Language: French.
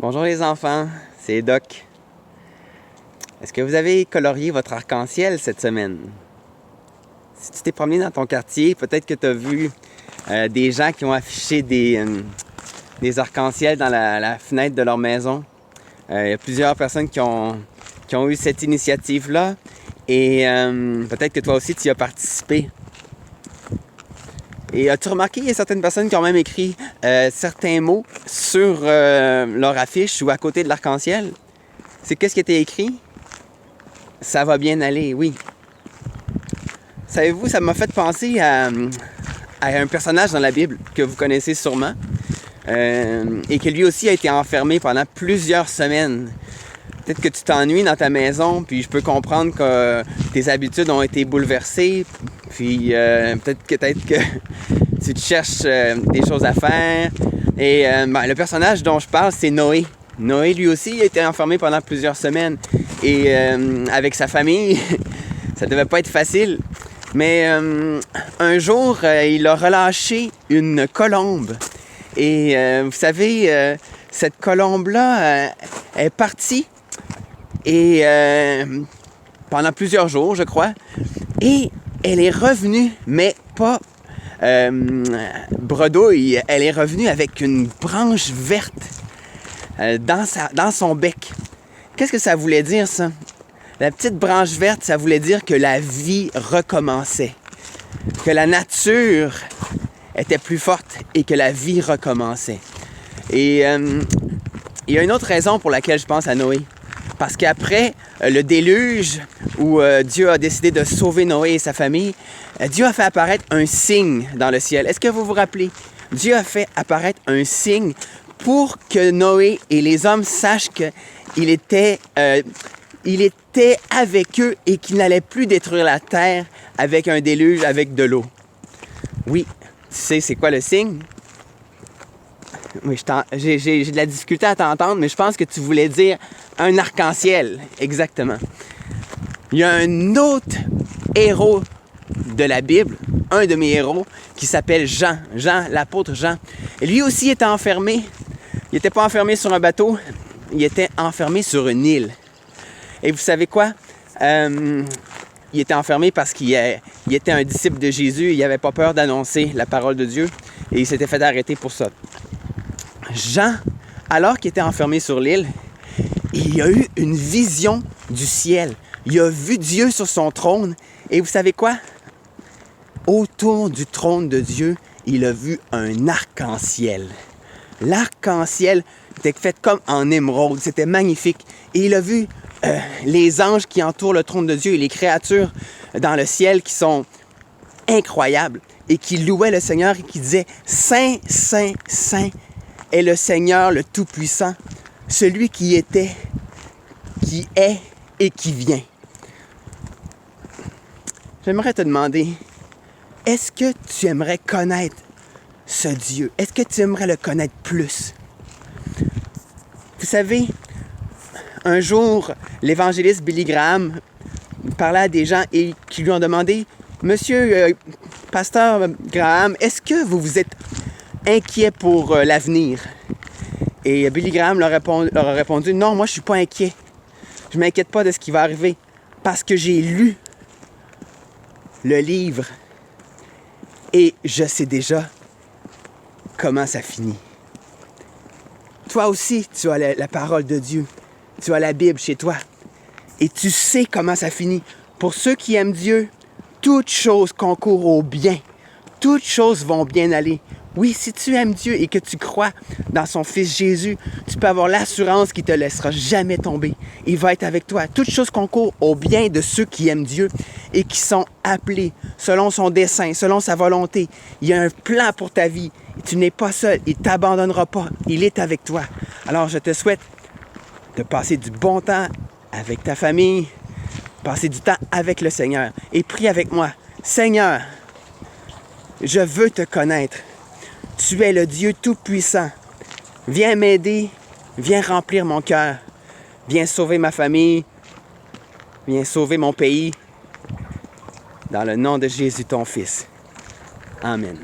Bonjour les enfants, c'est Doc. Est-ce que vous avez colorié votre arc-en-ciel cette semaine? Si tu t'es promené dans ton quartier, peut-être que tu as vu des gens qui ont affiché des arcs-en-ciel dans la fenêtre de leur maison. Il y a plusieurs personnes qui ont eu cette initiative-là et peut-être que toi aussi tu y as participé. Et as-tu remarqué, il y a certaines personnes qui ont même écrit certains mots sur leur affiche ou à côté de l'arc-en-ciel? C'est qu'est-ce qui était écrit? Ça va bien aller, oui. Savez-vous, ça m'a fait penser à un personnage dans la Bible que vous connaissez sûrement et que lui aussi a été enfermé pendant plusieurs semaines. Peut-être que tu t'ennuies dans ta maison, puis je peux comprendre que tes habitudes ont été bouleversées, puis peut-être que tu te cherches des choses à faire. Et le personnage dont je parle, c'est Noé. Noé, lui aussi, a été enfermé pendant plusieurs semaines. Et avec sa famille, ça devait pas être facile. Mais un jour, il a relâché une colombe. Et vous savez, cette colombe-là est partie. Et pendant plusieurs jours, je crois. Et elle est revenue, mais pas bredouille. Elle est revenue avec une branche verte dans son bec. Qu'est-ce que ça voulait dire, ça? La petite branche verte, ça voulait dire que la vie recommençait. Que la nature était plus forte et que la vie recommençait. Et il y a une autre raison pour laquelle je pense à Noé. Parce qu'après le déluge, où Dieu a décidé de sauver Noé et sa famille, Dieu a fait apparaître un signe dans le ciel. Est-ce que vous vous rappelez? Dieu a fait apparaître un signe pour que Noé et les hommes sachent qu'il était avec eux et qu'il n'allait plus détruire la terre avec un déluge, avec de l'eau. Oui, tu sais c'est quoi le signe? Oui, j'ai de la difficulté à t'entendre, mais je pense que tu voulais dire un arc-en-ciel. Exactement. Il y a un autre héros de la Bible, un de mes héros, qui s'appelle Jean, l'apôtre Jean. Et lui aussi était enfermé. Il n'était pas enfermé sur un bateau, il était enfermé sur une île. Et vous savez quoi? Il était enfermé parce qu'il était un disciple de Jésus, il n'avait pas peur d'annoncer la parole de Dieu et il s'était fait arrêter pour ça. Jean, alors qu'il était enfermé sur l'île, il a eu une vision du ciel. Il a vu Dieu sur son trône. Et vous savez quoi? Autour du trône de Dieu, il a vu un arc-en-ciel. L'arc-en-ciel était fait comme en émeraude. C'était magnifique. Et il a vu les anges qui entourent le trône de Dieu et les créatures dans le ciel qui sont incroyables et qui louaient le Seigneur et qui disaient « Saint, Saint, Saint » est le Seigneur le Tout-Puissant, celui qui était, qui est et qui vient. J'aimerais te demander, est-ce que tu aimerais connaître ce Dieu? Est-ce que tu aimerais le connaître plus? Vous savez, un jour, l'évangéliste Billy Graham parlait à des gens et qui lui ont demandé « Monsieur Pasteur Graham, est-ce que vous vous êtes inquiet pour l'avenir? » Et Billy Graham leur a répondu « Non, moi je suis pas inquiet. Je m'inquiète pas de ce qui va arriver parce que j'ai lu le livre et je sais déjà comment ça finit. » Toi aussi, tu as la parole de Dieu. Tu as la Bible chez toi. Et tu sais comment ça finit. Pour ceux qui aiment Dieu, toutes choses concourent au bien. Toutes choses vont bien aller. Oui, si tu aimes Dieu et que tu crois dans son Fils Jésus, tu peux avoir l'assurance qu'il ne te laissera jamais tomber. Il va être avec toi. Toutes choses concourent au bien de ceux qui aiment Dieu et qui sont appelés selon son dessein, selon sa volonté. Il y a un plan pour ta vie. Tu n'es pas seul. Il ne t'abandonnera pas. Il est avec toi. Alors, je te souhaite de passer du bon temps avec ta famille, passer du temps avec le Seigneur. Et prie avec moi. Seigneur, je veux te connaître. Tu es le Dieu Tout-Puissant. Viens m'aider, viens remplir mon cœur. Viens sauver ma famille, viens sauver mon pays. Dans le nom de Jésus, ton Fils. Amen.